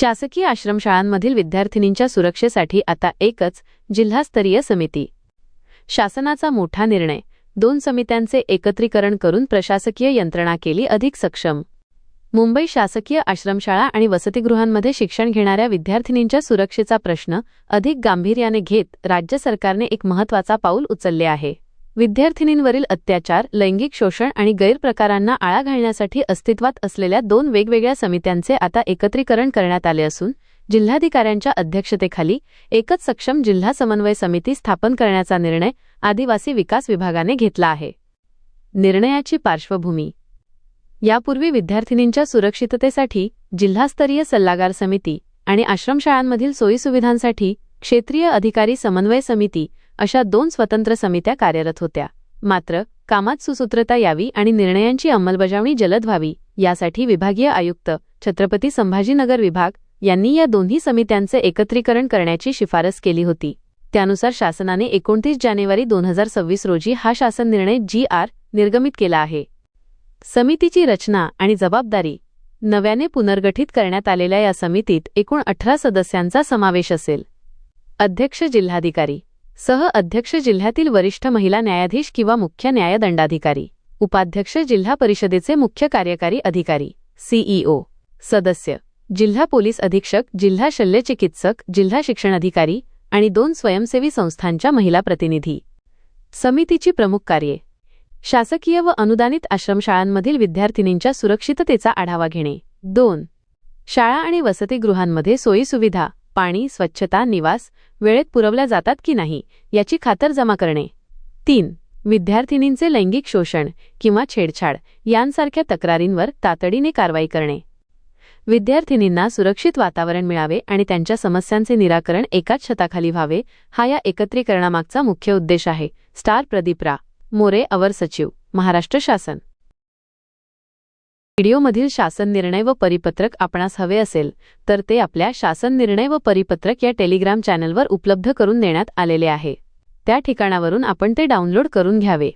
शासकीय आश्रमशाळांमधील विद्यार्थिनींच्या सुरक्षेसाठी आता एकच जिल्हास्तरीय समिती. शासनाचा मोठा निर्णय. 2 समित्यांचे एकत्रीकरण करून प्रशासकीय यंत्रणा केली अधिक सक्षम. मुंबई शासकीय आश्रमशाळा आणि वसतिगृहांमध्ये शिक्षण घेणाऱ्या विद्यार्थिनींच्या सुरक्षेचा प्रश्न अधिक गांभीर्याने घेत राज्य सरकारने एक महत्त्वाचा पाऊल उचलले आहे. विद्यार्थिनींवरील अत्याचार, लैंगिक शोषण आणि गैरप्रकारांना आळा घालण्यासाठी अस्तित्वात असलेल्या 2 वेगवेगळ्या समित्यांचे आता एकत्रीकरण करण्यात आले असून जिल्हाधिकाऱ्यांच्या अध्यक्षतेखाली एकच सक्षम जिल्हा समन्वय समिती स्थापन करण्याचा निर्णय आदिवासी विकास विभागाने घेतला आहे. निर्णयाची पार्श्वभूमी. यापूर्वी विद्यार्थिनींच्या सुरक्षिततेसाठी जिल्हास्तरीय सल्लागार समिती आणि आश्रमशाळांमधील सोयीसुविधांसाठी क्षेत्रीय अधिकारी समन्वय समिती अशा 2 स्वतंत्र समित्या कार्यरत होत्या. मात्र कामात सुसूत्रता यावी आणि निर्णयांची अंमलबजावणी जलद व्हावी यासाठी विभागीय आयुक्त छत्रपती संभाजीनगर विभाग यांनी या दोन्ही समित्यांचे एकत्रीकरण करण्याची शिफारस केली होती. त्यानुसार शासनाने 29 जानेवारी 2026 रोजी हा शासन निर्णय GR निर्गमित केला आहे. समितीची रचना आणि जबाबदारी. नव्याने पुनर्गठित करण्यात आलेल्या या समितीत एकूण 18 सदस्यांचा समावेश असेल. अध्यक्ष जिल्हाधिकारी. सह अध्यक्ष जिल्ह्यातील वरिष्ठ महिला न्यायाधीश किंवा मुख्य न्यायदंडाधिकारी. उपाध्यक्ष जिल्हा परिषदेचे मुख्य कार्यकारी अधिकारी CEO. सदस्य जिल्हा पोलीस अधीक्षक, जिल्हा शल्यचिकित्सक, जिल्हा शिक्षण अधिकारी आणि 2 स्वयंसेवी संस्थांच्या महिला प्रतिनिधी. समितीची प्रमुख कार्ये. शासकीय व अनुदानित आश्रमशाळांमधील विद्यार्थिनींच्या सुरक्षिततेचा आढावा घेणे. 2. शाळा आणि वसतिगृहांमध्ये सोयीसुविधा, पाणी, स्वच्छता, निवास वेळेत पुरवल्या जातात की नाही याची खातरजमा करणे. 3. विद्यार्थिनींचे लैंगिक शोषण किंवा छेडछाड यांसारख्या तक्रारींवर तातडीने कारवाई करणे. विद्यार्थिनींना सुरक्षित वातावरण मिळावे आणि त्यांच्या समस्यांचे निराकरण एकाच छताखाली व्हावे हा या एकत्रीकरणामागचा मुख्य उद्देश आहे. स्टार प्रदीप रा मोरे, अवर सचिव, महाराष्ट्र शासन. व्हिडिओमधील शासन निर्णय व परिपत्रक आपणास हवे असेल तर ते आपल्या शासन निर्णय व परिपत्रक या टेलिग्राम चॅनलवर उपलब्ध करून देण्यात आलेले आहे. त्या ठिकाणावरून आपण ते डाउनलोड करून घ्यावे.